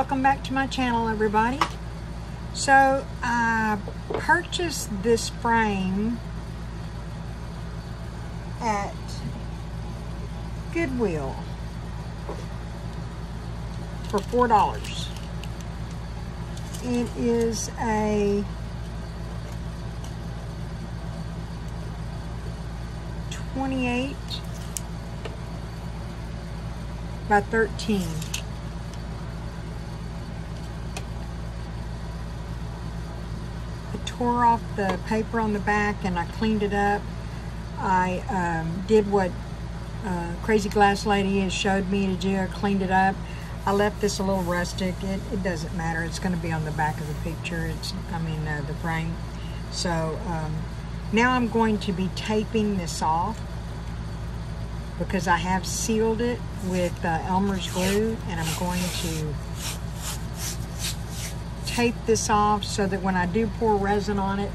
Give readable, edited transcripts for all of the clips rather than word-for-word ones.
welcome back to my channel, everybody. So I purchased this frame at Goodwill for $4. It is a 28 by 13. I tore off the paper on the back and I cleaned it up. I did what Crazy Glass Lady has showed me to do. I cleaned it up. I left this a little rustic. It doesn't matter. It's going to be on the back of the picture. The frame. So now I'm going to be taping this off because I have sealed it with Elmer's glue, and I'm going to tape this off so that when I do pour resin on it,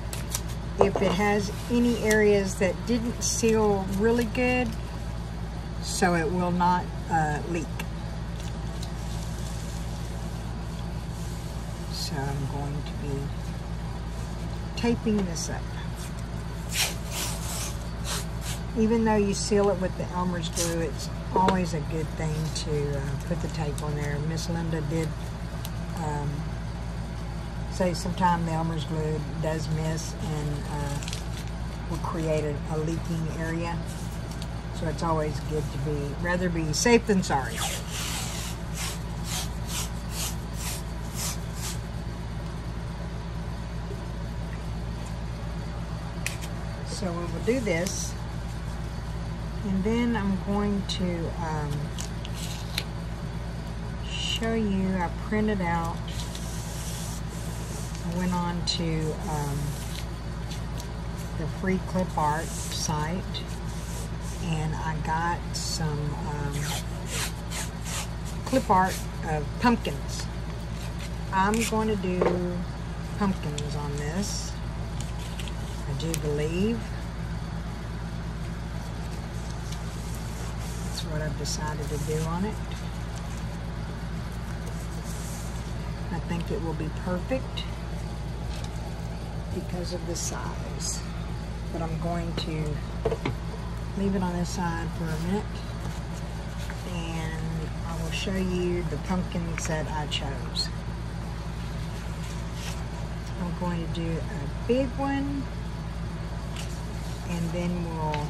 if it has any areas that didn't seal really good, so it will not leak. So I'm going to be taping this up. Even though you seal it with the Elmer's glue, it's always a good thing to put the tape on there. Miss Linda did say sometimes the Elmer's glue does miss and will create a leaking area. So it's always good to rather be safe than sorry. So we will do this, and then I'm going to show you. I printed out, I went on to the free clip art site, and I got some clip art of pumpkins. I'm going to do pumpkins on this, I do believe. That's what I've decided to do on it. I think it will be perfect because of the size. But I'm going to leave it on this side for a minute, and I will show you the pumpkins that I chose. I'm going to do a big one, and then we'll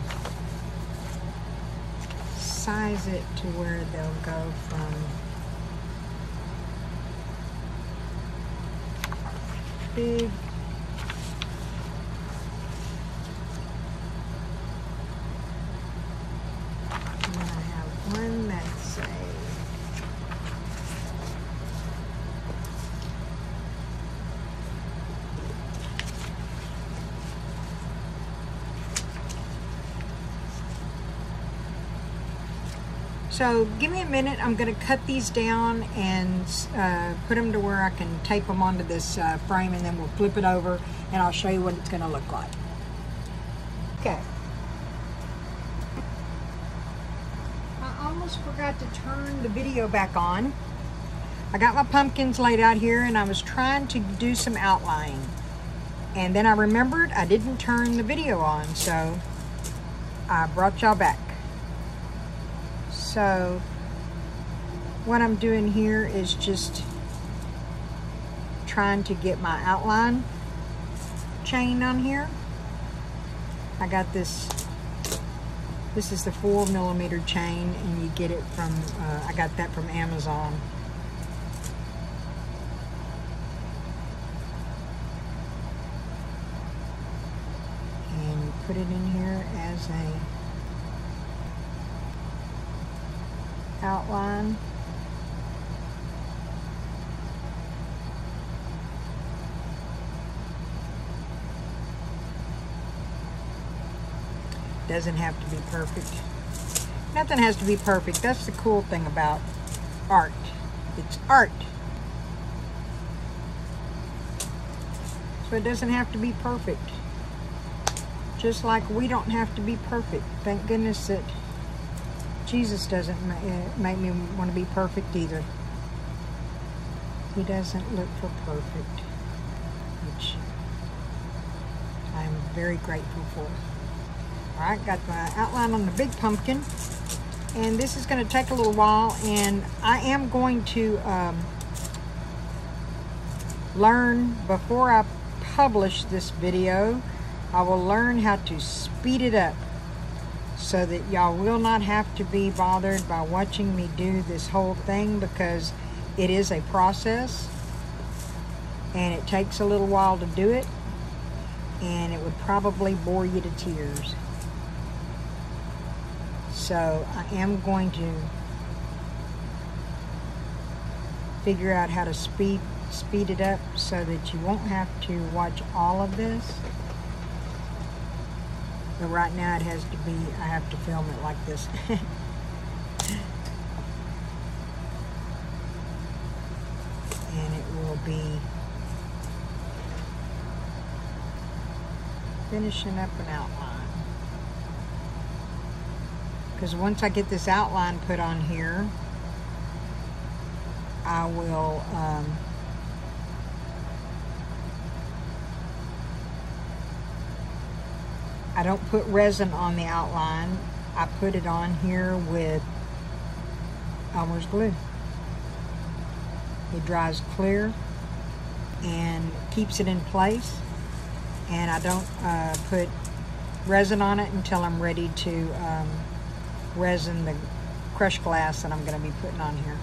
size it to where they'll go from big one that's so give me a minute. I'm going to cut these down and put them to where I can tape them onto this frame, and then we'll flip it over and I'll show you what it's going to look like. Okay. Forgot to turn the video back on. I got my pumpkins laid out here, and I was trying to do some outlining, and then I remembered I didn't turn the video on, so I brought y'all back. So what I'm doing here is just trying to get my outline chain on here. I got this is the 4mm chain, and you get it from, I got that from Amazon. And put it in here as a outline. Doesn't have to be perfect. Nothing has to be perfect. That's the cool thing about art. It's art. So it doesn't have to be perfect. Just like we don't have to be perfect. Thank goodness that Jesus doesn't make me want to be perfect either. he doesn't look for perfect, which I'm very grateful for. All right, got my outline on the big pumpkin, and this is going to take a little while, and I am going to learn, before I publish this video, I will learn how to speed it up so that y'all will not have to be bothered by watching me do this whole thing, because it is a process and it takes a little while to do it, and it would probably bore you to tears. So I am going to figure out how to speed it up so that you won't have to watch all of this. But right now it has to be, I have to film it like this. And it will be finishing up an outline. Because once I get this outline put on here, I will I don't put resin on the outline. I put it on here with Elmer's glue. It dries clear and keeps it in place. And I don't put resin on it until I'm ready to resin the crushed glass that I'm going to be putting on here.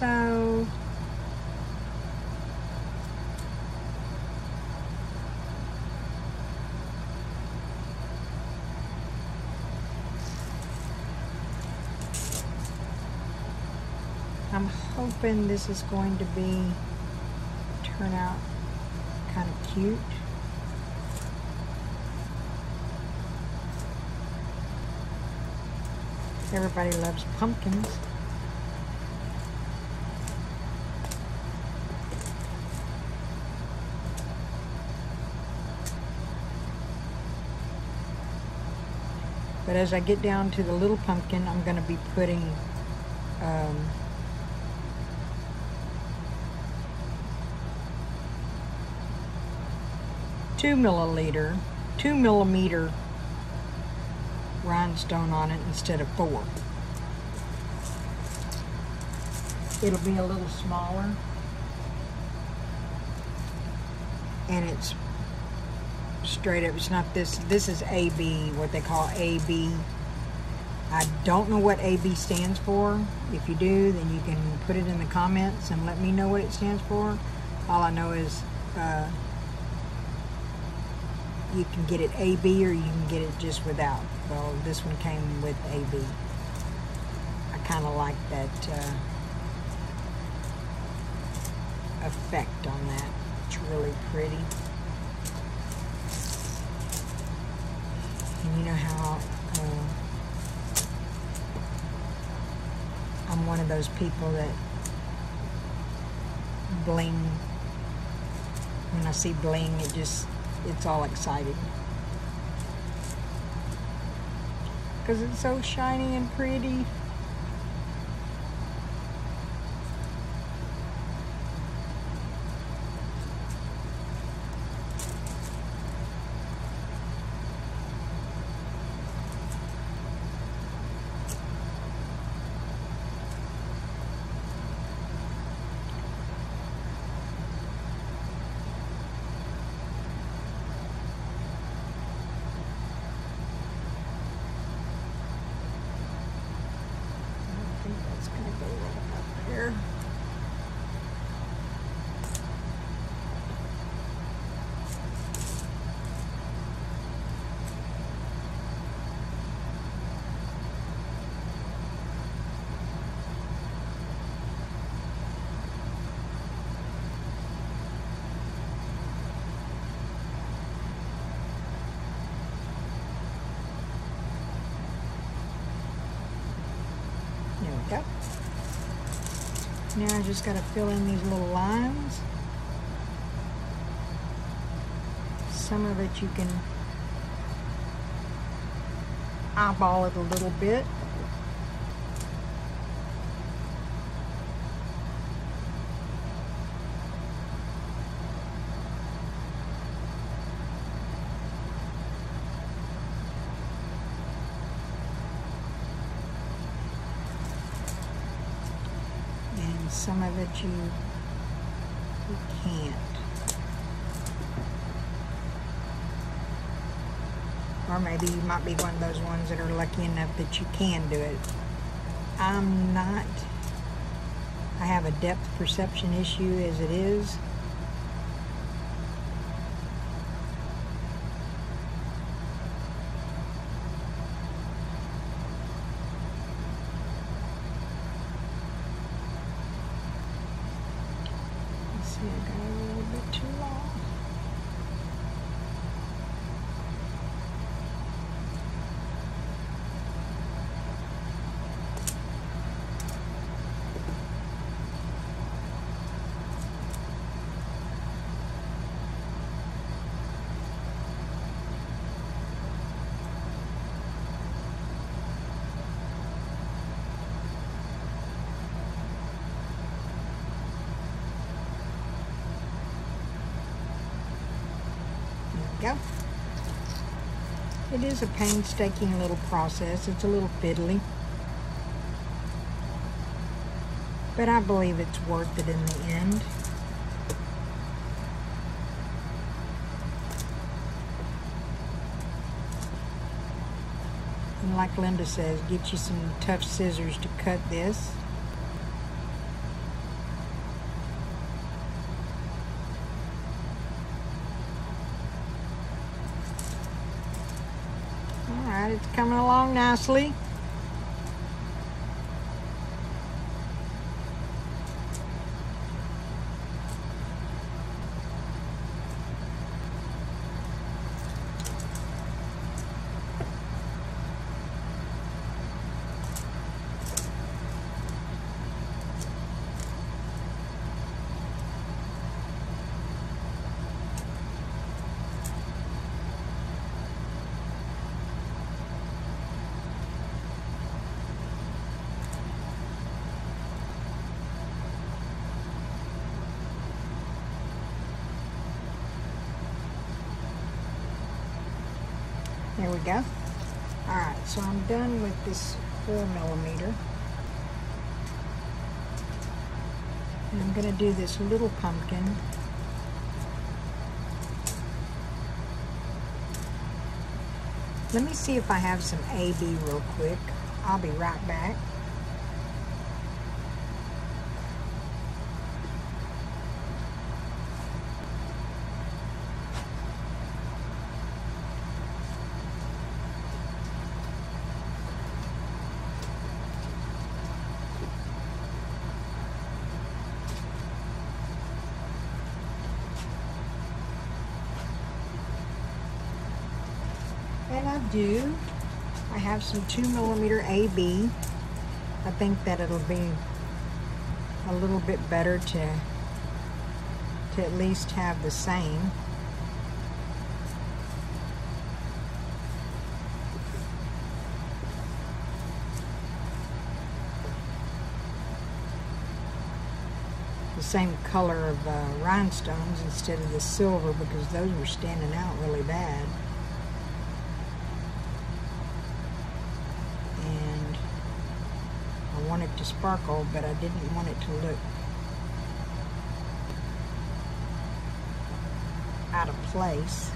So I'm hoping this is going to turn out kind of cute. Everybody loves pumpkins. But as I get down to the little pumpkin, I'm going to be putting 2 millimeter rhinestone on it instead of 4. It'll be a little smaller, and it's straight up. It's not this. This is AB, what they call AB. I don't know what AB stands for. If you do, then you can put it in the comments and let me know what it stands for. All I know is you can get it AB or you can get it just without. Well, this one came with AB. I kind of like that effect on that. It's really pretty. And you know how I'm one of those people that bling. When I see bling, it's all exciting. Because it's so shiny and pretty. we go. Now I just got to fill in these little lines. Some of it you can eyeball it a little bit. And some of it you can't. Or maybe you might be one of those ones that are lucky enough that you can do it. I'm not. I have a depth perception issue as it is. Let's see, I got it a little bit too long. Go. It is a painstaking little process. It's a little fiddly, but I believe it's worth it in the end. And like Linda says, get you some tough scissors to cut this. Alright, it's coming along nicely. There we go. Alright, so I'm done with this 4mm. And I'm going to do this little pumpkin. Let me see if I have some AB real quick. I'll be right back. And I have some 2mm AB. I think that it'll be a little bit better to at least have the same. The same color of rhinestones instead of the silver, because those were standing out really bad. I want it to sparkle, but I didn't want it to look out of place.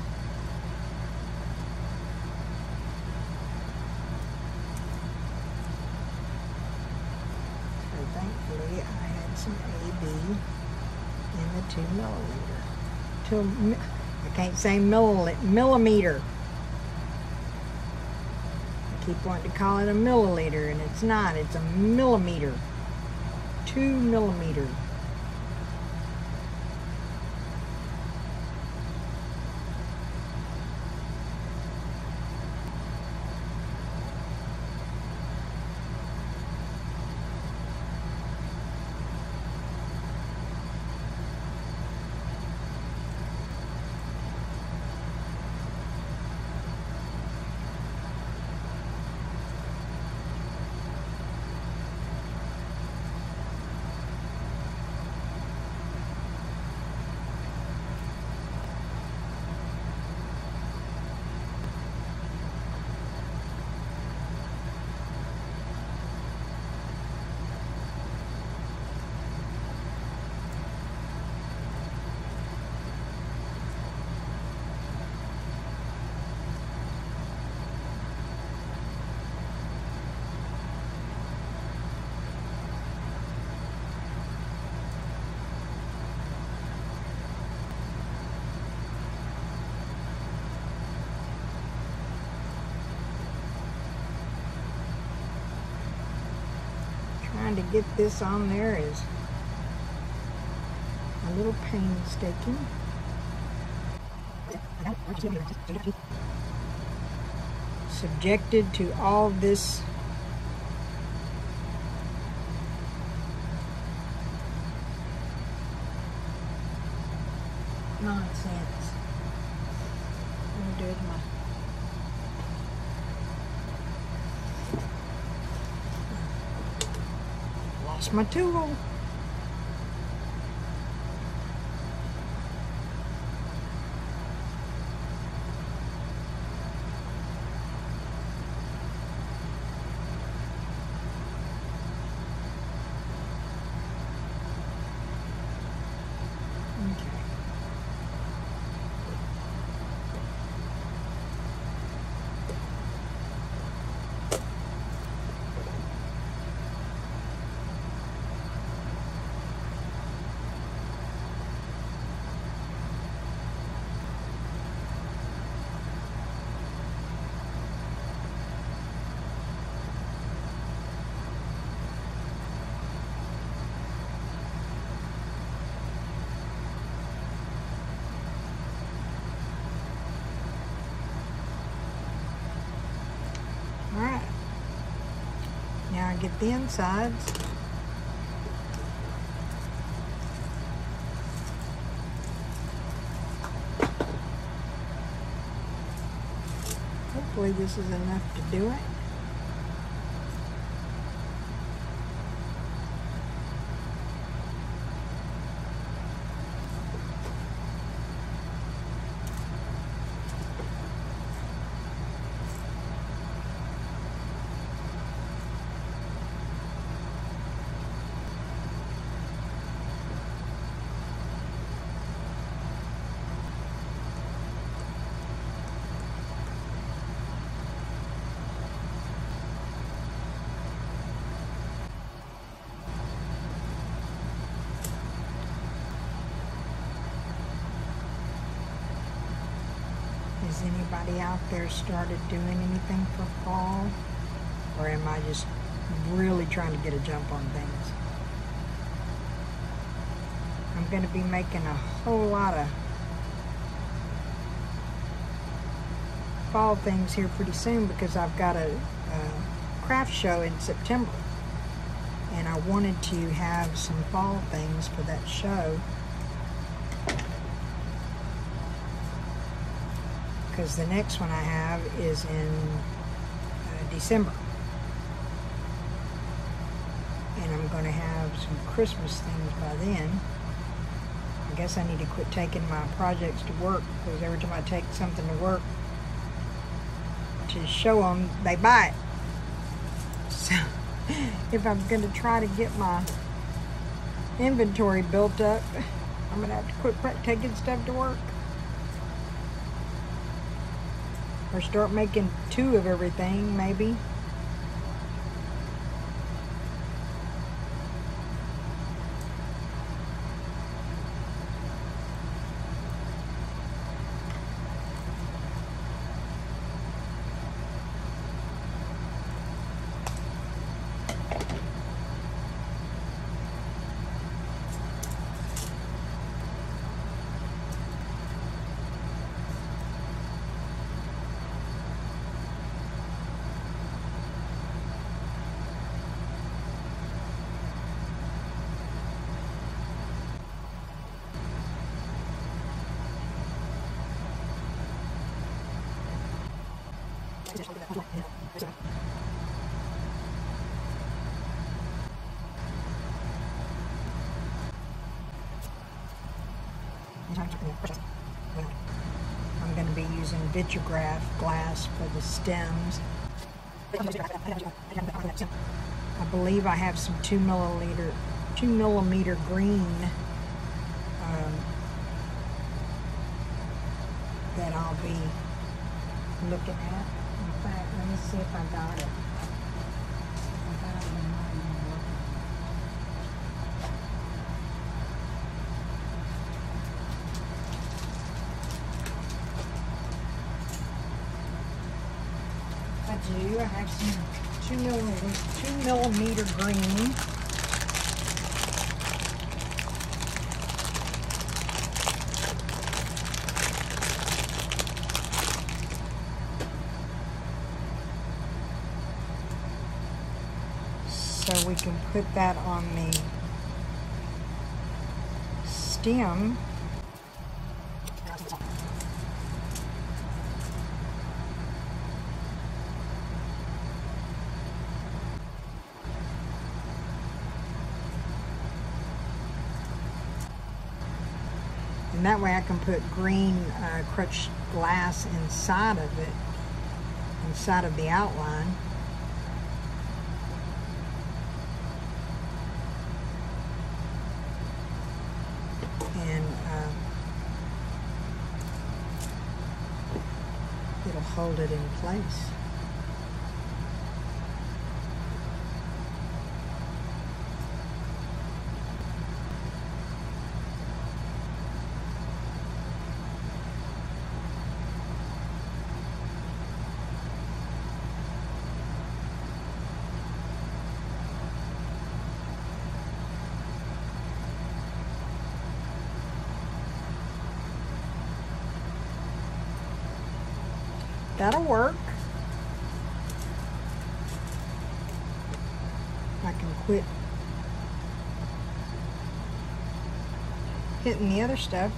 So thankfully I had some AB in the 2mm. I can't say millimeter. Keep wanting to call it a milliliter, and it's not. It's a millimeter. 2mm. trying to get this on there is a little painstaking. Subjected to all this nonsense. I'm gonna do lost my tool. Alright, now I get the insides. Hopefully this is enough to do it. Has anybody out there started doing anything for fall? Or am I just really trying to get a jump on things? I'm going to be making a whole lot of fall things here pretty soon because I've got a craft show in September. And I wanted to have some fall things for that show. Because the next one I have is in December. And I'm going to have some Christmas things by then. I guess I need to quit taking my projects to work, because every time I take something to work to show them, they buy it. So if I'm going to try to get my inventory built up, I'm going to have to quit taking stuff to work. Or start making 2 of everything, maybe. I'm going to be using Vitrograph glass for the stems. I believe I have some 2 millimeter green that I'll be looking at. In fact, let me see if I got it. I have some 2 millimeter green. So we can put that on the stem. And that way I can put green crushed glass inside of it, inside of the outline. And it'll hold it in place. That'll work. I can quit hitting the other stuff.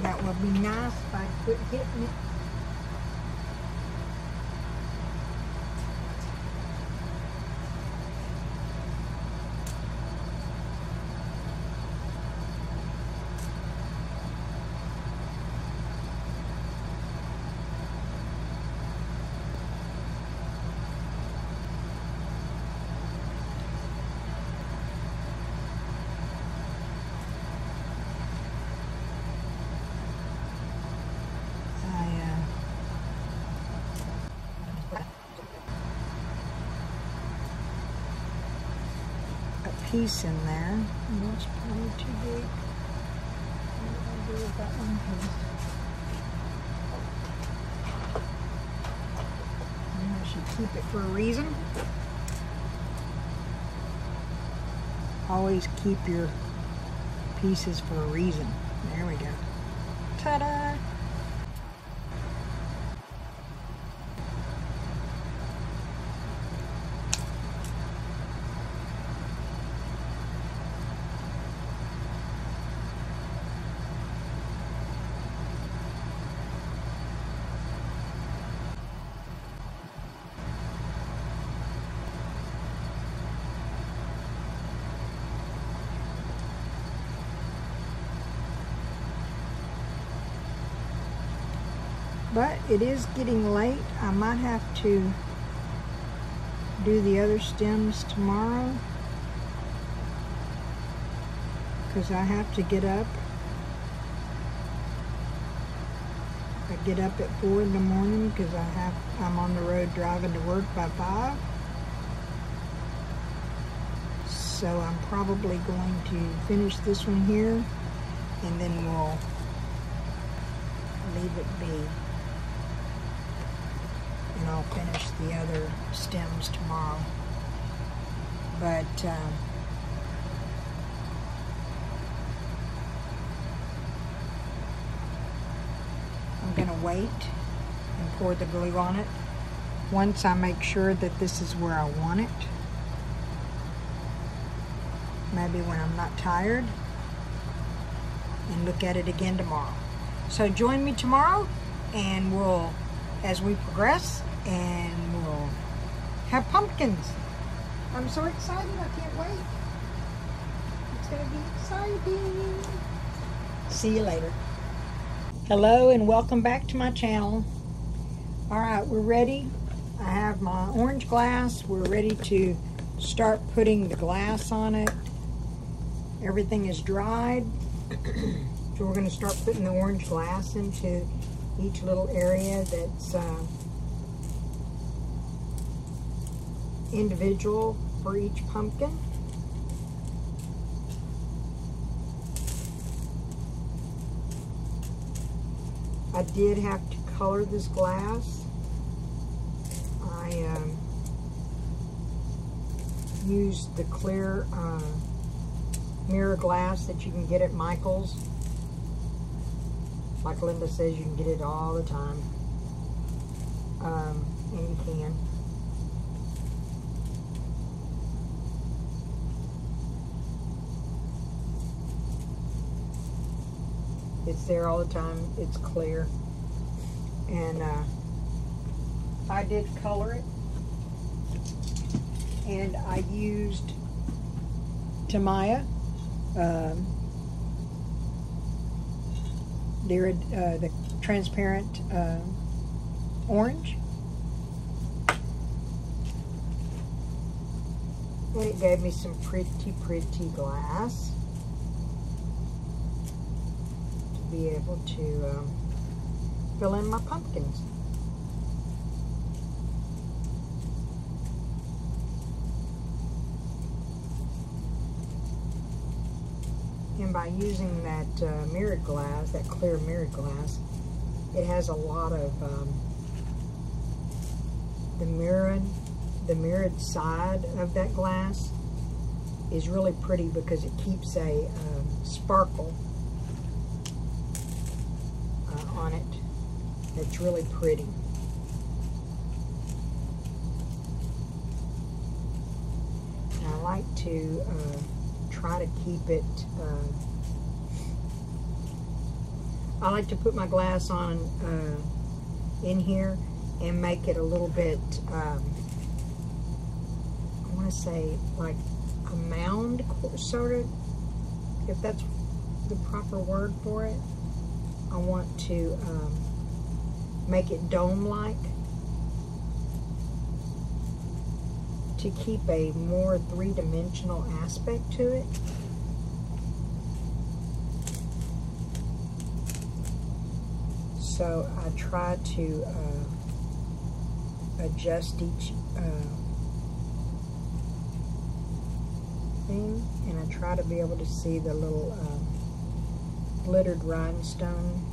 That would be nice if I quit hitting it. Piece in there. That's probably too big. What do I do with that one piece? I should keep it for a reason. Always keep your pieces for a reason. There we go. Ta-da! But it is getting late. I might have to do the other stems tomorrow because I have to get up. I get up at 4 in the morning because I'm on the road driving to work by 5. So I'm probably going to finish this one here and then we'll leave it be. And I'll finish the other stems tomorrow. But I'm going to wait and pour the glue on it once I make sure that this is where I want it. Maybe when I'm not tired, and look at it again tomorrow. So join me tomorrow and we'll, as we progress, and we'll have pumpkins. I'm so excited, I can't wait. It's gonna be exciting. See you later. Hello and welcome back to my channel. All right, we're ready. I have my orange glass. We're ready to start putting the glass on it. Everything is dried. So we're gonna start putting the orange glass into each little area that's individual for each pumpkin. I did have to color this glass. I used the clear mirror glass that you can get at Michael's. Like Linda says, you can get it all the time. And you can. It's there all the time. It's clear. And I did color it. And I used Tamiya. The transparent orange. And it gave me some pretty glass to be able to fill in my pumpkins. And by using that mirrored glass, that clear mirrored glass, it has a lot of the mirrored side of that glass is really pretty because it keeps a sparkle on it. It's really pretty. And I like to try to keep it, I like to put my glass on in here and make it a little bit, I want to say like a mound sort of, if that's the proper word for it. I want to make it dome-like to keep a more three-dimensional aspect to it. So I try to adjust each thing, and I try to be able to see the little glittered rhinestone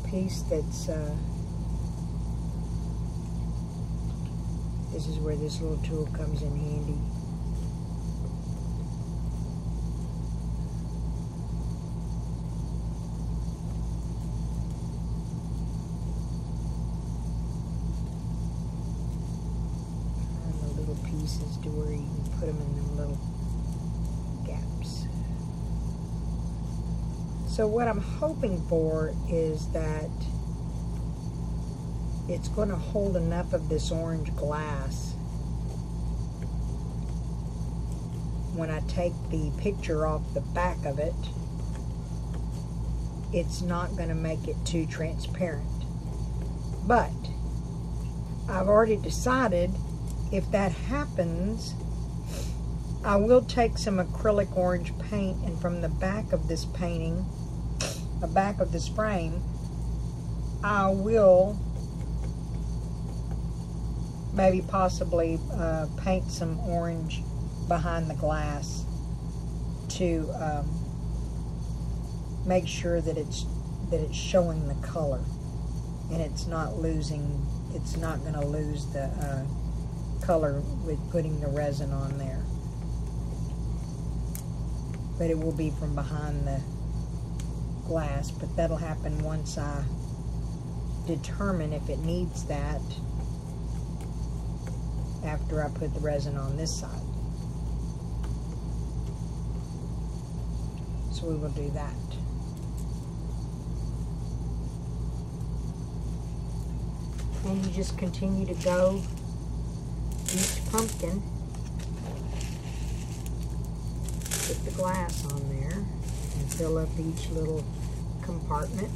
piece that's this is where this little tool comes in handy. Find the little pieces to where you can put them in them little gaps. So what I'm hoping for is that it's going to hold enough of this orange glass when I take the picture off the back of it. It's not going to make it too transparent. But I've already decided if that happens, I will take some acrylic orange paint, and from the back of this painting, the back of this frame, I will maybe possibly paint some orange behind the glass to make sure that it's showing the color, and it's not losing. It's not going to lose the color with putting the resin on there, but it will be from behind the glass. But that'll happen once I determine if it needs that after I put the resin on this side. So we will do that. And you just continue to go each pumpkin, put the glass on there, and fill up each little compartment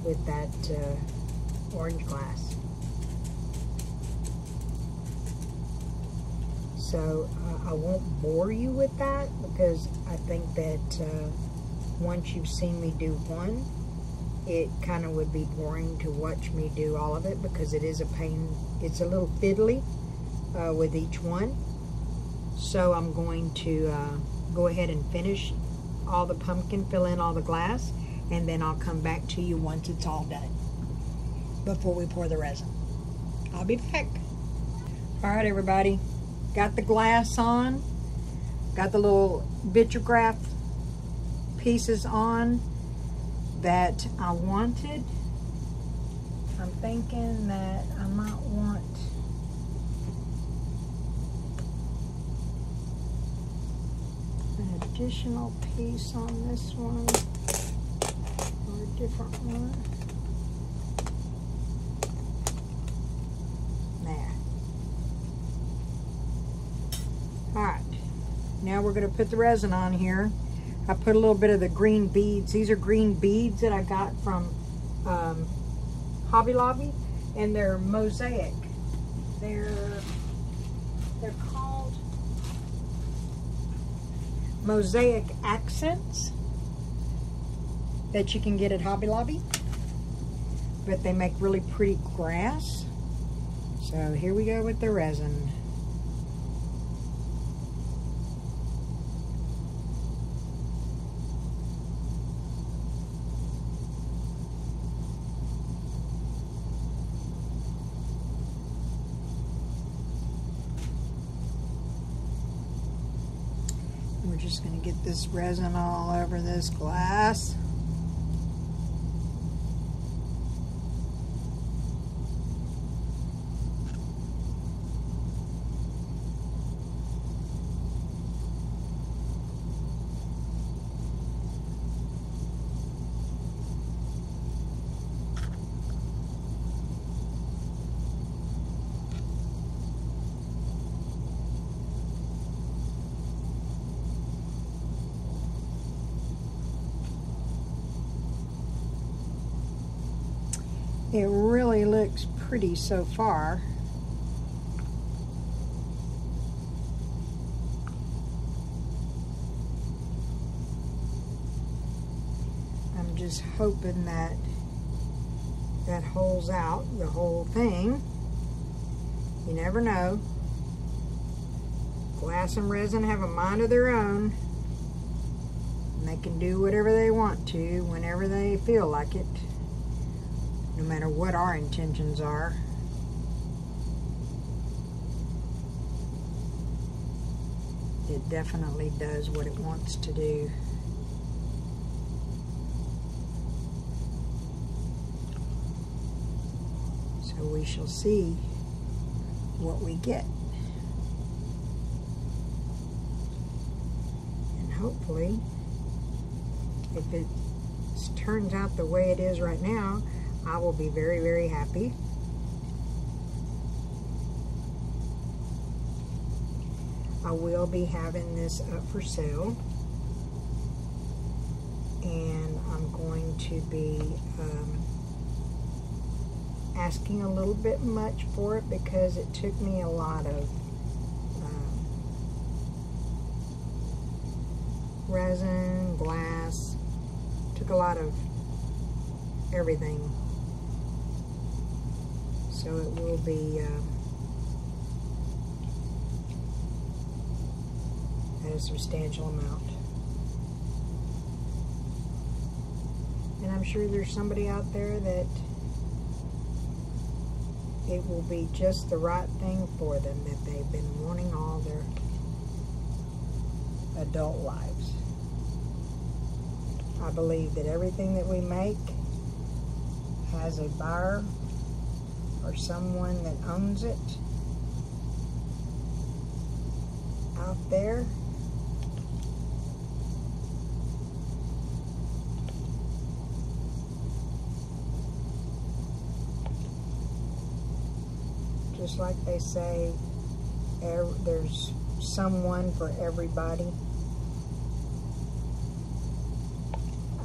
with that orange glass. So I won't bore you with that, because I think that once you've seen me do one, it kind of would be boring to watch me do all of it, because it is a pain. It's a little fiddly with each one. So I'm going to go ahead and finish all the pumpkin, fill in all the glass, and then I'll come back to you once it's all done, before we pour the resin. I'll be back. All right, everybody. Got the glass on, got the little Vitrograph pieces on that I wanted. I'm thinking that I might want an additional piece on this one, or a different one. There. Alright, now we're going to put the resin on here. I put a little bit of the green beads. These are green beads that I got from Hobby Lobby, and they're mosaic. They're called mosaic accents that you can get at Hobby Lobby, but they make really pretty grass. So here we go with the resin. We're just going to get this resin all over this glass. It really looks pretty so far. I'm just hoping that that holds out the whole thing. You never know. Glass and resin have a mind of their own, and they can do whatever they want to whenever they feel like it, no matter what our intentions are. It definitely does what it wants to do. So we shall see what we get. And hopefully, if it turns out the way it is right now, I will be very, very happy. I will be having this up for sale, and I'm going to be asking a little bit much for it because it took me a lot of resin, glass, took a lot of everything. So it will be at a substantial amount. And I'm sure there's somebody out there that it will be just the right thing for them, that they've been wanting all their adult lives. I believe that everything that we make has a buyer or someone that owns it out there. Just like they say, there's someone for everybody.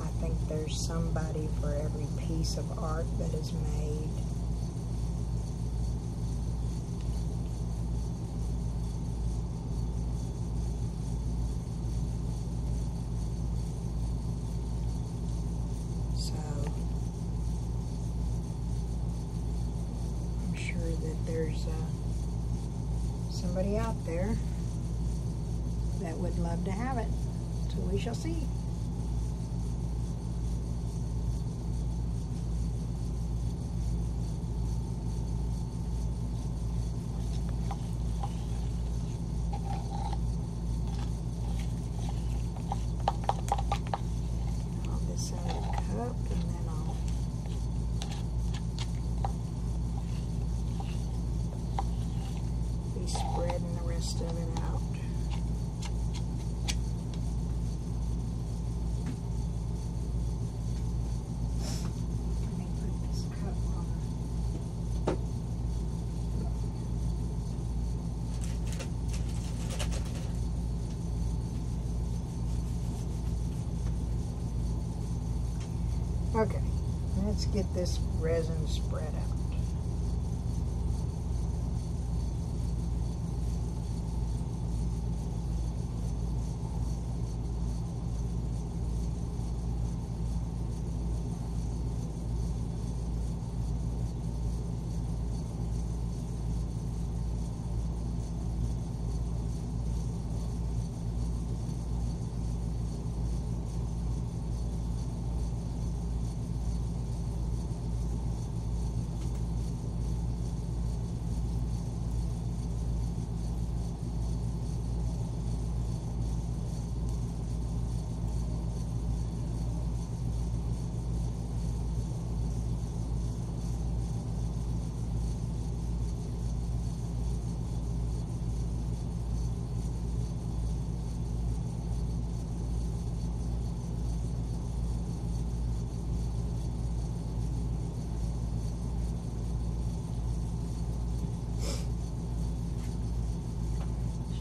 I think there's somebody for every piece of art that is made. There's somebody out there that would love to have it, so we shall see. Okay, let's get this resin spread out.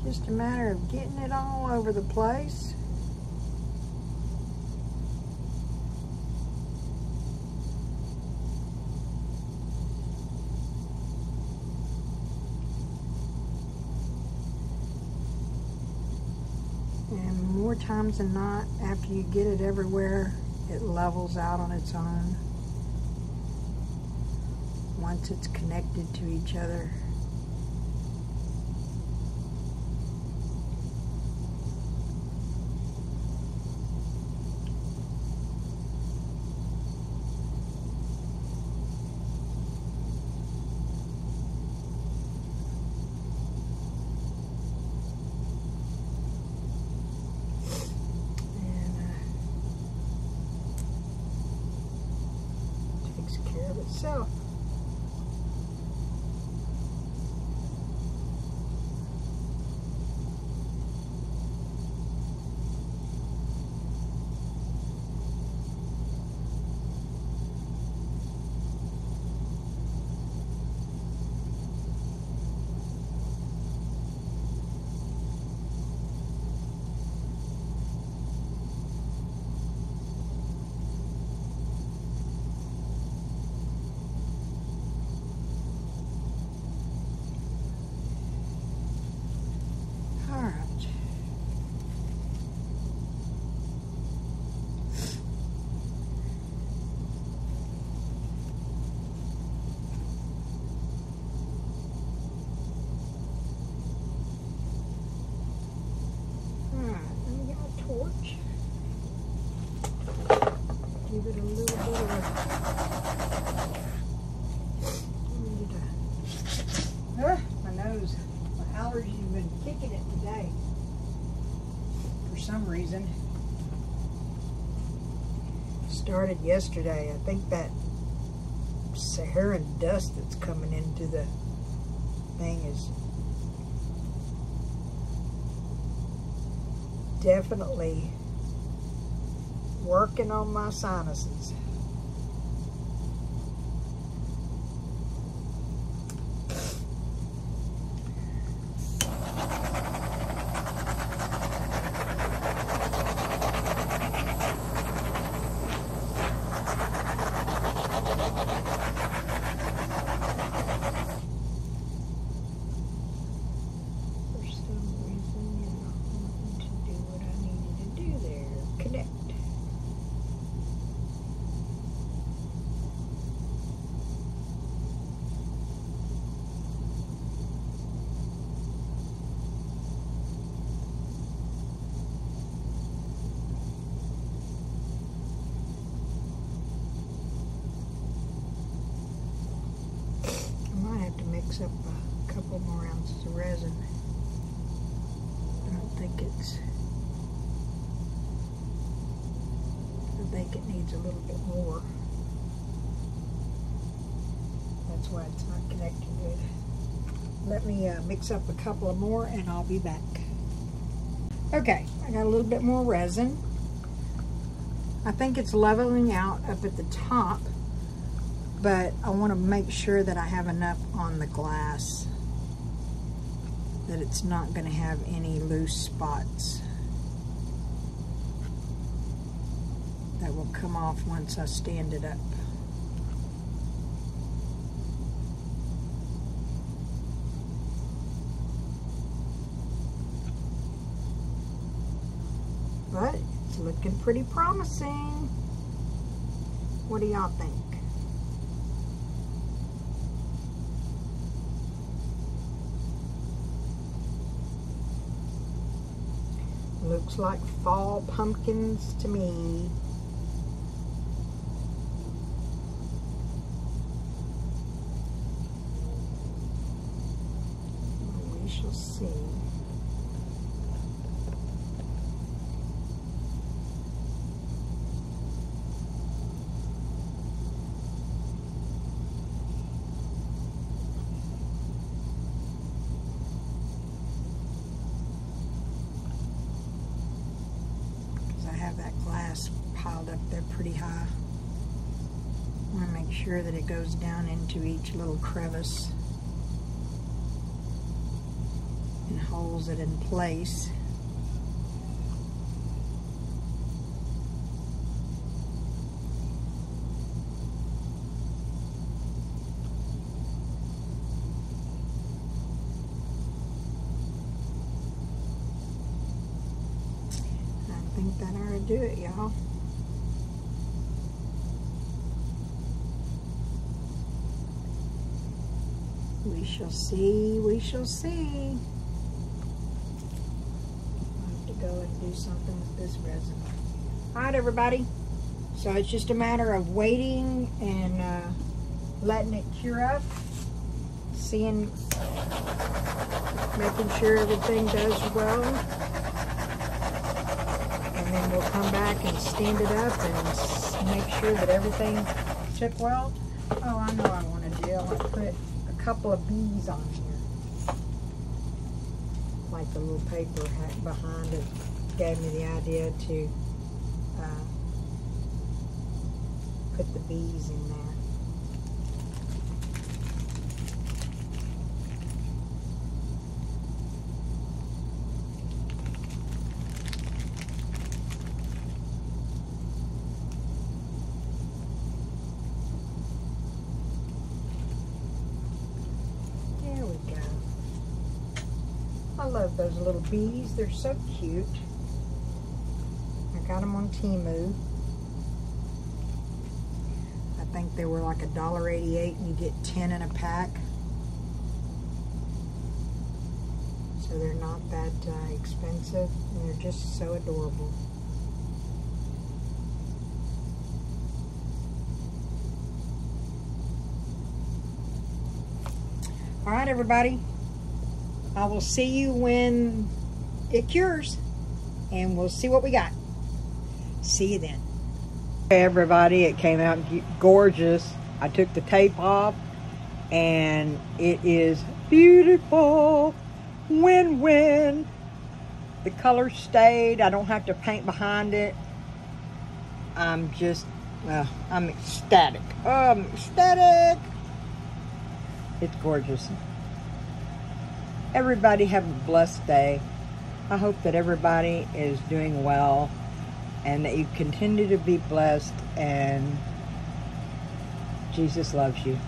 Just a matter of getting it all over the place. And more times than not, after you get it everywhere, it levels out on its own once it's connected to each other. Care of itself. Give it a little bit of my nose. My allergies have been kicking it today for some reason. Started yesterday. I think that Saharan dust that's coming into the thing is definitely working on my sinuses. Mix up a couple more ounces of resin. I think it needs a little bit more. That's why it's not connecting good. Let me mix up a couple of more and I'll be back. Okay, I got a little bit more resin. I think it's leveling out up at the top, but I want to make sure that I have enough on the glass that it's not going to have any loose spots that that will come off once I stand it up. But it's looking pretty promising. What do y'all think? Looks like fall pumpkins to me. We shall see. That glass piled up there pretty high. I want to make sure that it goes down into each little crevice and holds it in place. I think that ought to do it, y'all. We shall see, we shall see. I'll have to go and do something with this resin. All right, everybody. So it's just a matter of waiting and letting it cure up, seeing, making sure everything does well. And then we'll come back and stand it up and make sure that everything took well. Oh, I know what I want to do. I want to put a couple of bees on here. Like the little paper behind it gave me the idea to put the bees in there. I love those little bees. They're so cute. I got them on Temu. I think they were like $1.88 and you get 10 in a pack. So they're not that expensive and they're just so adorable. All right, everybody. I will see you when it cures, and we'll see what we got. See you then. Hey everybody, it came out gorgeous. I took the tape off, and it is beautiful. Win-win. The color stayed. I don't have to paint behind it. I'm just, I'm ecstatic. Oh, I'm ecstatic. It's gorgeous. Everybody have a blessed day. I hope that everybody is doing well and that you continue to be blessed, and Jesus loves you.